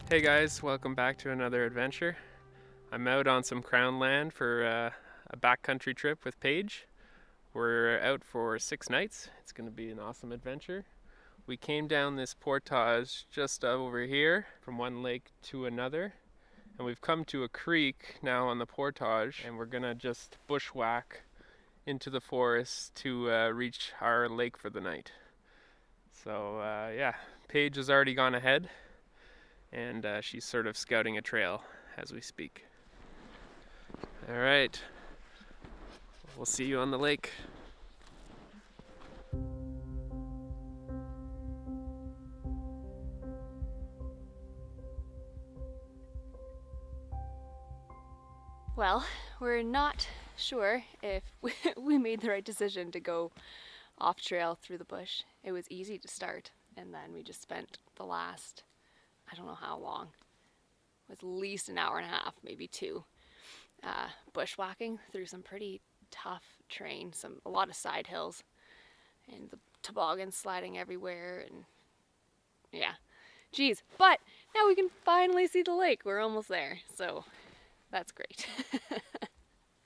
Hey guys, welcome back to another adventure. I'm out on some crown land for a backcountry trip with Paige. We're out for 6 nights. It's going to be an awesome adventure. We came down this portage just over here from one lake to another, and we've come to a creek now on the portage, and we're going to just bushwhack into the forest to reach our lake for the night. So yeah, Paige has already gone ahead, and she's sort of scouting a trail as we speak. All right, we'll see you on the lake. Well, we're not sure if we made the right decision to go off trail through the bush. It was easy to start, and then we just spent the last, I don't know how long, it was at least an hour and a half, maybe two, bushwhacking through some pretty tough terrain, a lot of side hills, and the toboggan sliding everywhere, and yeah, geez. But now we can finally see the lake. We're almost there, so that's great.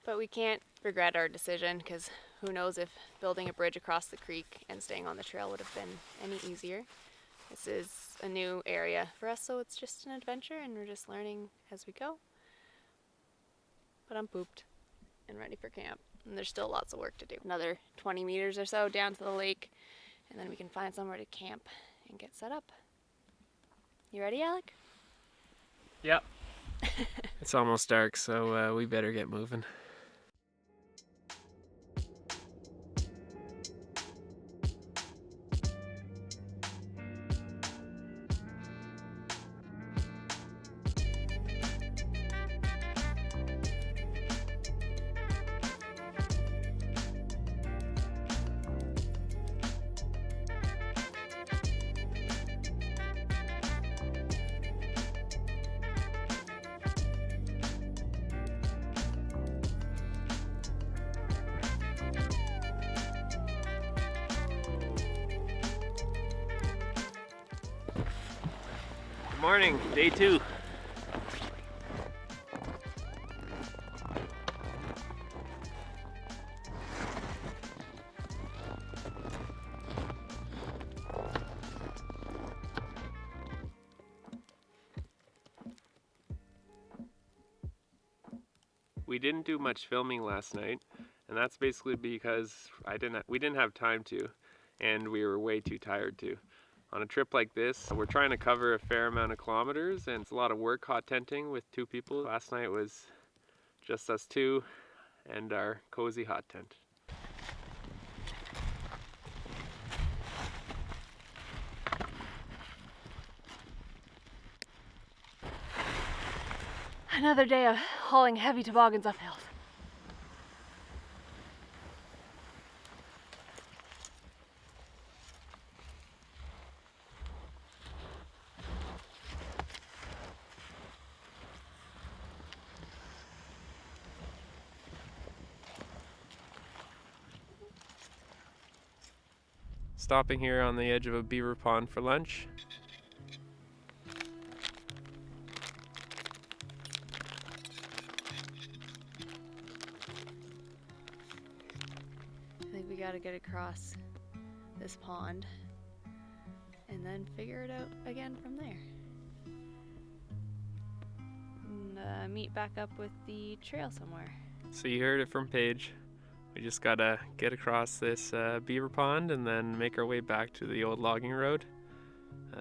But we can't regret our decision, because who knows if building a bridge across the creek and staying on the trail would have been any easier. This is a new area for us, so it's just an adventure and we're just learning as we go. But I'm pooped and ready for camp, and there's still lots of work to do. Another 20 meters or so down to the lake, and then we can find somewhere to camp and get set up. You ready, Alec? Yep. It's almost dark, so we better get moving. Good morning, day 2. We didn't do much filming last night, and that's basically because we didn't have time to, and we were way too tired to. On a trip like this, we're trying to cover a fair amount of kilometers, and it's a lot of work hot tenting with 2 people. Last night was just us 2 and our cozy hot tent. Another day of hauling heavy toboggans up hills. Stopping here on the edge of a beaver pond for lunch. I think we gotta get across this pond and then figure it out again from there. And meet back up with the trail somewhere. So you heard it from Paige. We just gotta get across this beaver pond and then make our way back to the old logging road.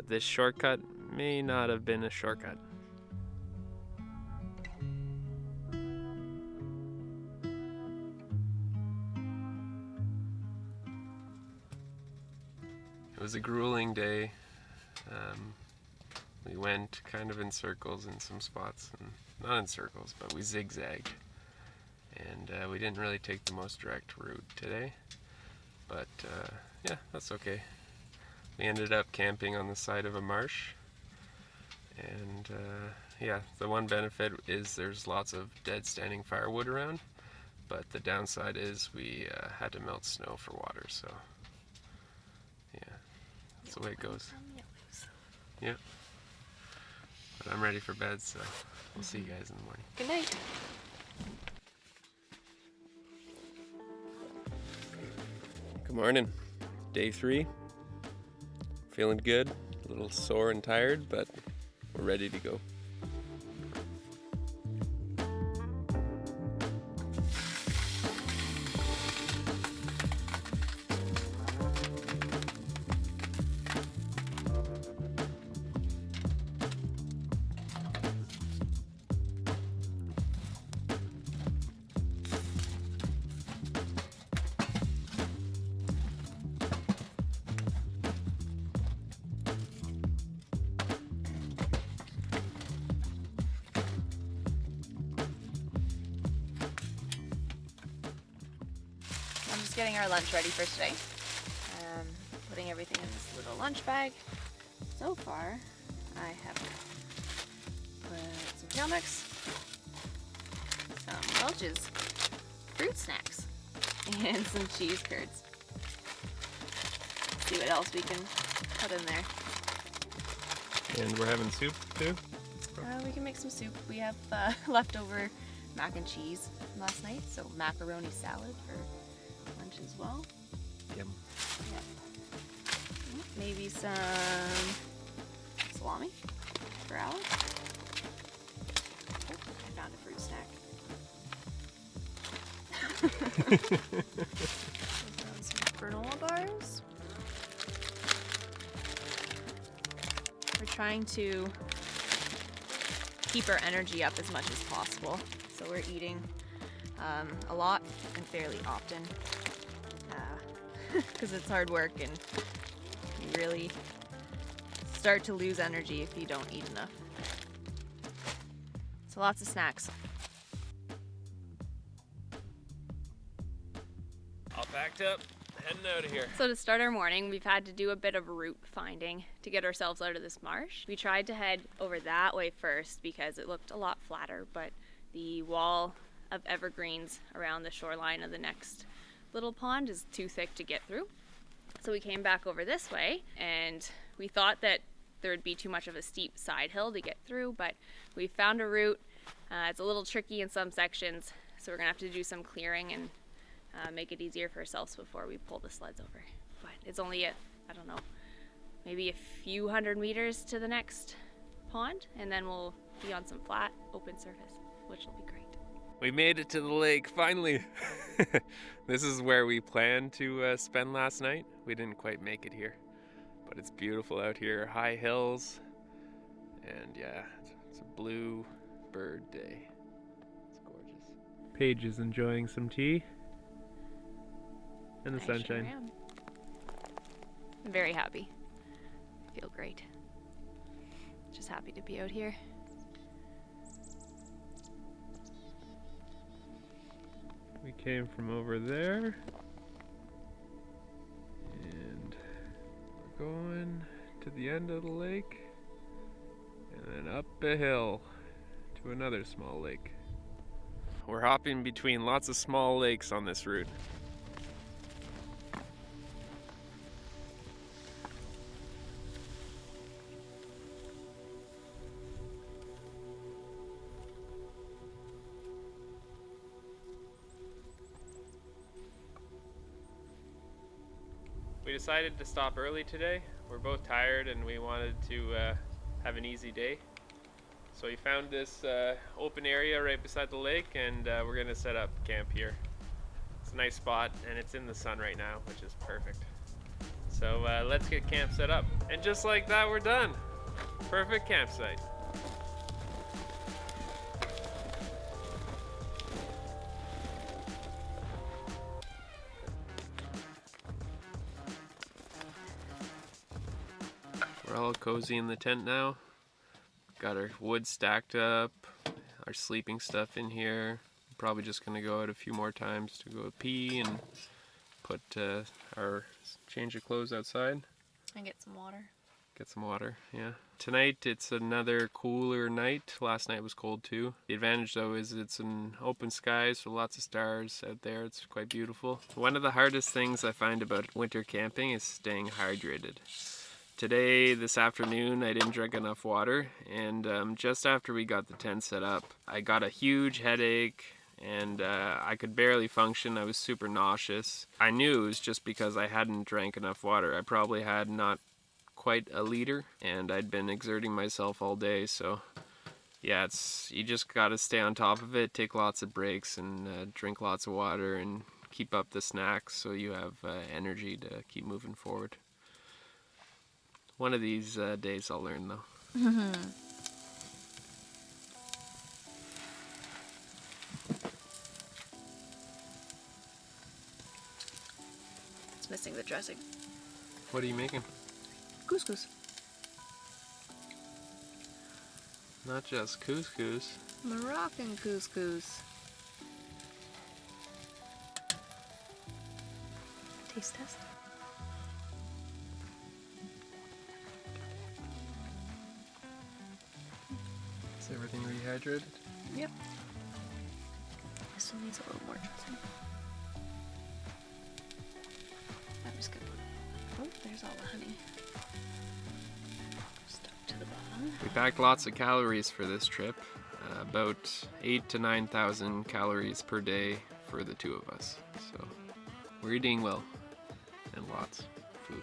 This shortcut may not have been a shortcut. It was a grueling day. We went kind of in circles in some spots, and not in circles, but we zigzagged. And we didn't really take the most direct route today, but yeah, that's okay. We ended up camping on the side of a marsh, and yeah, the one benefit is there's lots of dead standing firewood around, but the downside is we had to melt snow for water, so yeah, that's the way it goes. Yeah. But So I'm ready for bed, so we'll see you guys in the morning. Good night. Good morning. Day 3. Feeling good, a little sore and tired, but we're ready to go. I'm just getting our lunch ready for today. Putting everything in this little lunch bag. So far, I have put some trail mix, some Welch's fruit snacks, and some cheese curds. See what else we can put in there. And we're having soup too? We can make some soup. We have leftover mac and cheese from last night, so macaroni salad for lunch as well. Yum. Yep. Maybe some salami for Alex. Oh, I found a fruit snack. Some granola bars. We're trying to keep our energy up as much as possible, so we're eating a lot and fairly often because it's hard work and you really start to lose energy if you don't eat enough. So lots of snacks. All packed up, heading out of here. So to start our morning, we've had to do a bit of route finding to get ourselves out of this marsh. We tried to head over that way first because it looked a lot flatter, but the wall of evergreens around the shoreline of the next little pond is too thick to get through. So we came back over this way, and we thought that there would be too much of a steep side hill to get through, but we found a route. It's a little tricky in some sections, so we're gonna have to do some clearing and make it easier for ourselves before we pull the sleds over. But it's only I don't know, maybe a few hundred meters to the next pond, and then we'll be on some flat, open surface, which will be great. We made it to the lake, finally. This is where we planned to spend last night. We didn't quite make it here, but it's beautiful out here. High hills, and yeah, it's a blue bird day. It's gorgeous. Paige is enjoying some tea and the sunshine. Sure am. I'm very happy. I feel great. Just happy to be out here. We came from over there, and we're going to the end of the lake, and then up a hill to another small lake. We're hopping between lots of small lakes on this route. We decided to stop early today. We're both tired and we wanted to have an easy day. So we found this open area right beside the lake, and we're gonna set up camp here. It's a nice spot and it's in the sun right now, which is perfect. So let's get camp set up. And just like that, we're done. Perfect campsite. We're all cozy in the tent now. Got our wood stacked up, our sleeping stuff in here. Probably just gonna go out a few more times to go pee and put our change of clothes outside. And get some water. Get some water, yeah. Tonight it's another cooler night. Last night was cold too. The advantage though is it's an open sky, so lots of stars out there. It's quite beautiful. One of the hardest things I find about winter camping is staying hydrated. Today, this afternoon, I didn't drink enough water, and just after we got the tent set up, I got a huge headache, and I could barely function. I was super nauseous. I knew it was just because I hadn't drank enough water. I probably had not quite a liter, and I'd been exerting myself all day, so yeah, you just gotta stay on top of it, take lots of breaks, and drink lots of water, and keep up the snacks so you have energy to keep moving forward. One of these days I'll learn, though. It's missing the dressing. What are you making? Couscous. Not just couscous. Moroccan couscous. Taste test. Is everything rehydrated? Yep. This still needs a little more dressing. I'm just gonna put. Oh, there's all the honey. Stuck to the bottom. We packed lots of calories for this trip. About 8,000 to 9,000 calories per day for the two of us. So we're eating well and lots of food.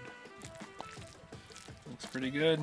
Looks pretty good.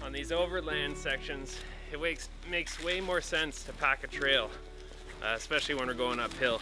On these overland sections, it makes way more sense to pack a trail, especially when we're going uphill.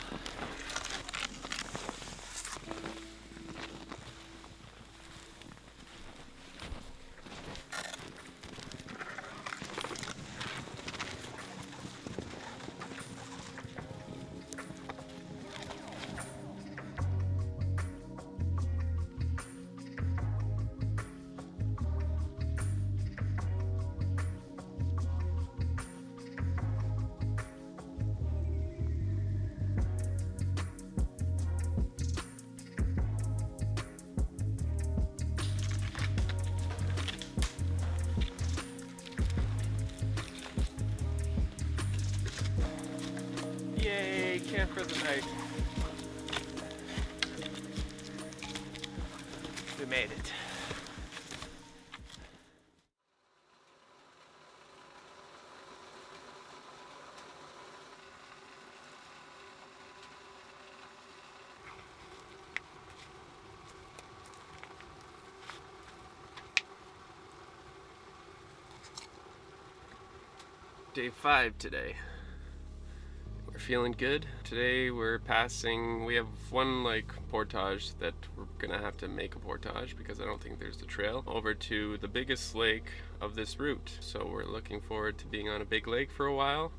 Yay, camp for the night. We made it. Day 5 today. We're feeling good. Today we have one portage that we're gonna have to make a portage because I don't think there's a trail over to the biggest lake of this route. So we're looking forward to being on a big lake for a while.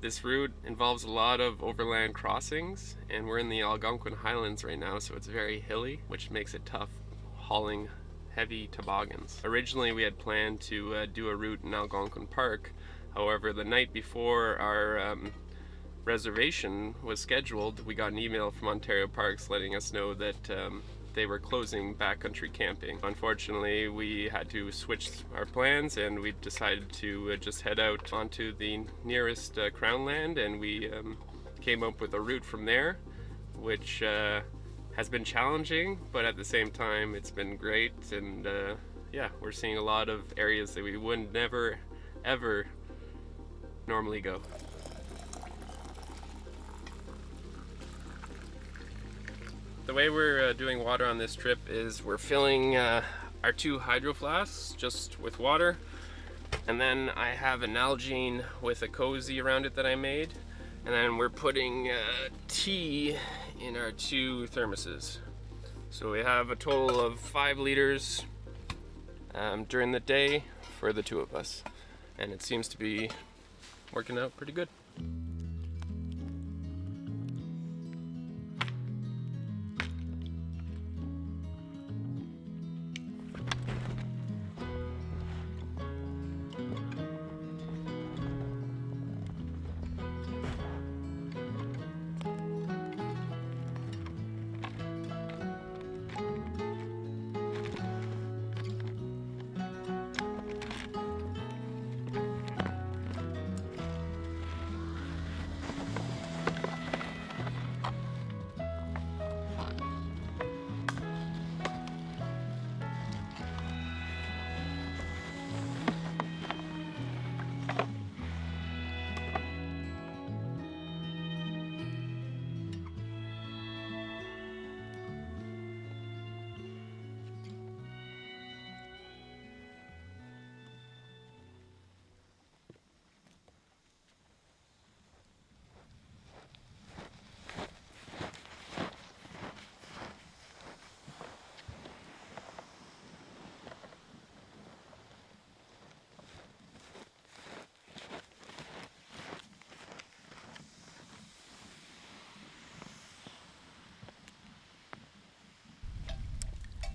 This route involves a lot of overland crossings, and we're in the Algonquin Highlands right now, so it's very hilly, which makes it tough hauling heavy toboggans. Originally we had planned to do a route in Algonquin Park. However, the night before our reservation was scheduled, we got an email from Ontario Parks letting us know that they were closing backcountry camping. Unfortunately, we had to switch our plans, and we decided to just head out onto the nearest Crown land, and we came up with a route from there, which has been challenging, but at the same time it's been great. And yeah, we're seeing a lot of areas that we would never ever normally go. The way we're doing water on this trip is we're filling our 2 hydro flasks just with water, and then I have an Nalgene with a cozy around it that I made, and then we're putting tea in our 2 thermoses. So we have a total of 5 liters during the day for the 2 of us, and it seems to be working out pretty good.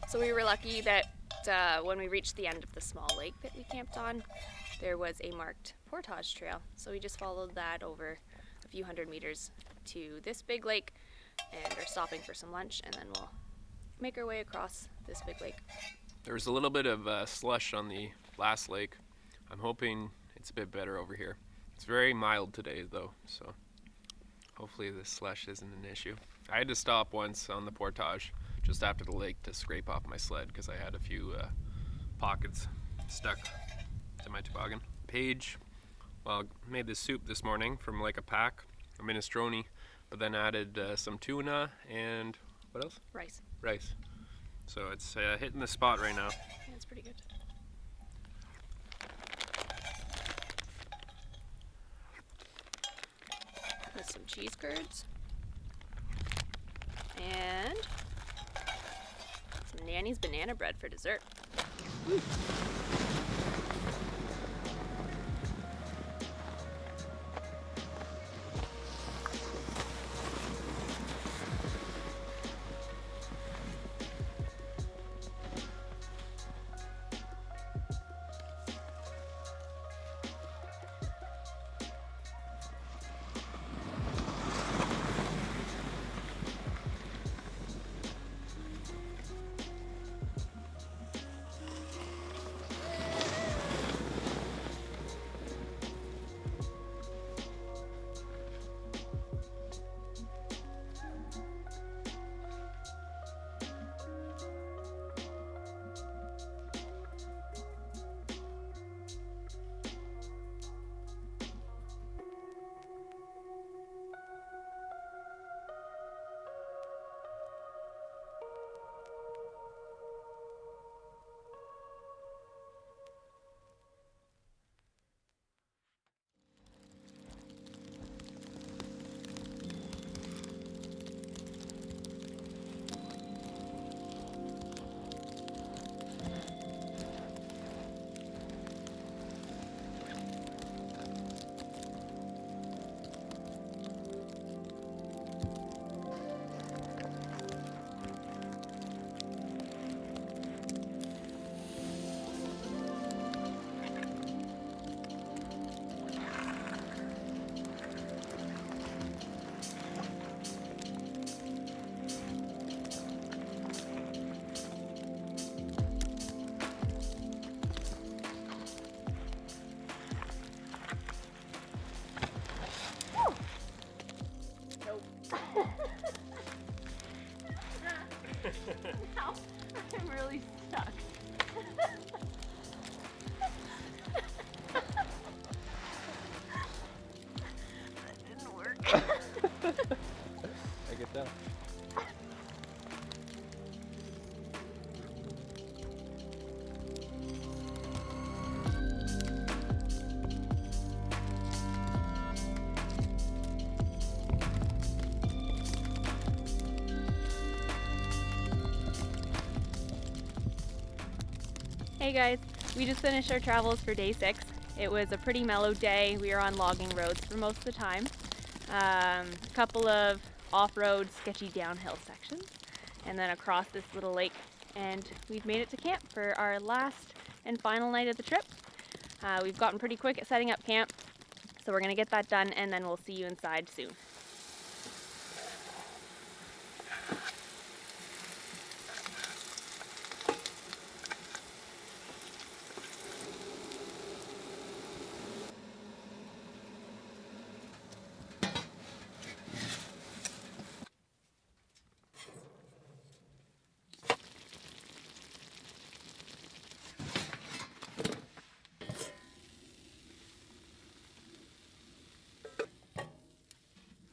So we were lucky that when we reached the end of the small lake that we camped on, there was a marked portage trail. So we just followed that over a few hundred meters to this big lake and are stopping for some lunch, and then we'll make our way across this big lake. There was a little bit of slush on the last lake. I'm hoping it's a bit better over here. It's very mild today though, so hopefully the slush isn't an issue. I had to stop once on the portage just after the lake to scrape off my sled because I had a few pockets stuck to my toboggan. Paige, well, made this soup this morning from like a pack, a minestrone, but then added some tuna and what else? Rice. Rice. So it's hitting the spot right now. Yeah, it's pretty good. With some cheese curds. And some Nanny's banana bread for dessert. Woo. Hey guys, we just finished our travels for day 6. It was a pretty mellow day. We were on logging roads for most of the time. A couple of off-road sketchy downhill sections and then across this little lake, and we've made it to camp for our last and final night of the trip. We've gotten pretty quick at setting up camp, so we're gonna get that done and then we'll see you inside soon.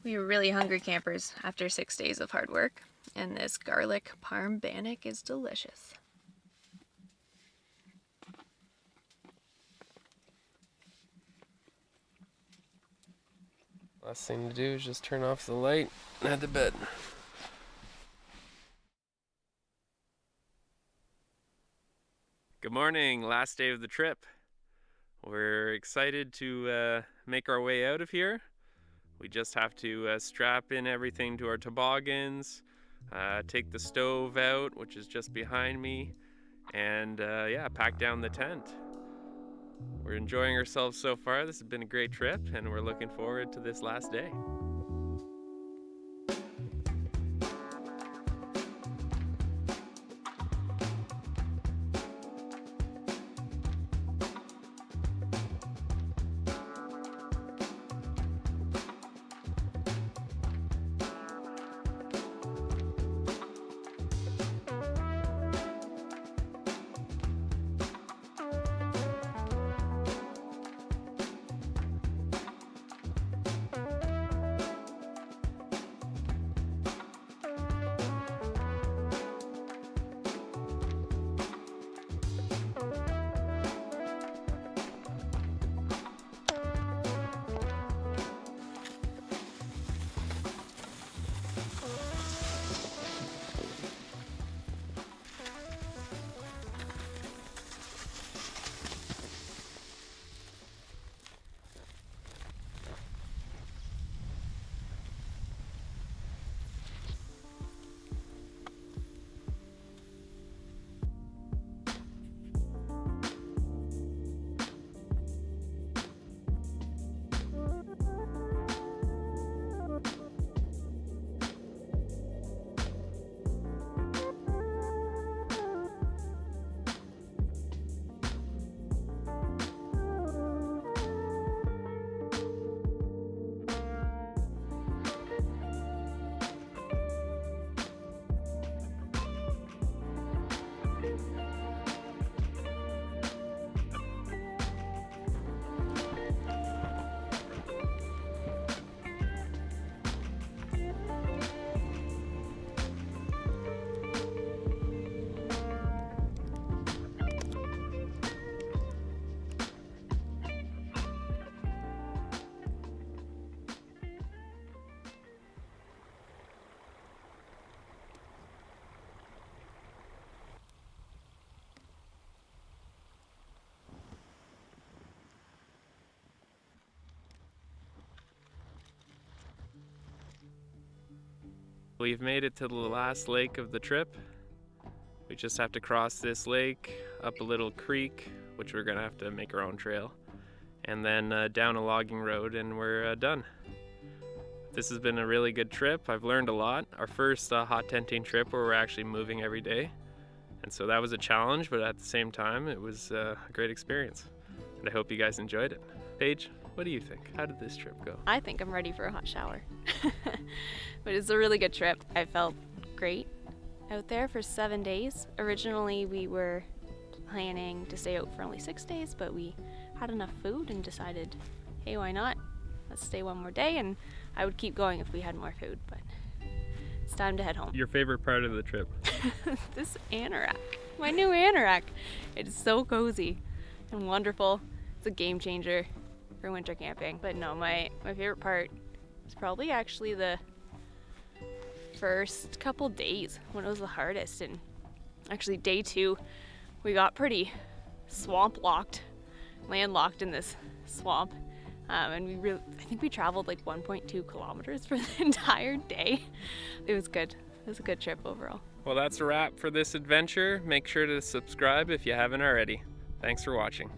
We were really hungry campers after 6 days of hard work, and this garlic parm bannock is delicious. Last thing to do is just turn off the light and head to bed. Good morning, last day of the trip. We're excited to make our way out of here. We just have to strap in everything to our toboggans, take the stove out, which is just behind me, and yeah, pack down the tent. We're enjoying ourselves so far. This has been a great trip, and we're looking forward to this last day. We've made it to the last lake of the trip. We just have to cross this lake, up a little creek, which we're gonna have to make our own trail, and then down a logging road, and we're done. This has been a really good trip. I've learned a lot. Our first hot tenting trip where we're actually moving every day, and so that was a challenge, but at the same time it was a great experience, and I hope you guys enjoyed it. Paige, what do you think? How did this trip go? I think I'm ready for a hot shower. But it's a really good trip. I felt great out there for 7 days. Originally we were planning to stay out for only 6 days, but we had enough food and decided, hey, why not? Let's stay one more day, and I would keep going if we had more food, but it's time to head home. Your favorite part of the trip? This anorak, my new anorak. It's so cozy and wonderful. It's a game changer for winter camping. But no, my favorite part was probably actually the first couple days when it was the hardest. And actually day 2, we got pretty landlocked in this swamp. And I think we traveled like 1.2 kilometers for the entire day. It was good. It was a good trip overall. Well, that's a wrap for this adventure. Make sure to subscribe if you haven't already. Thanks for watching.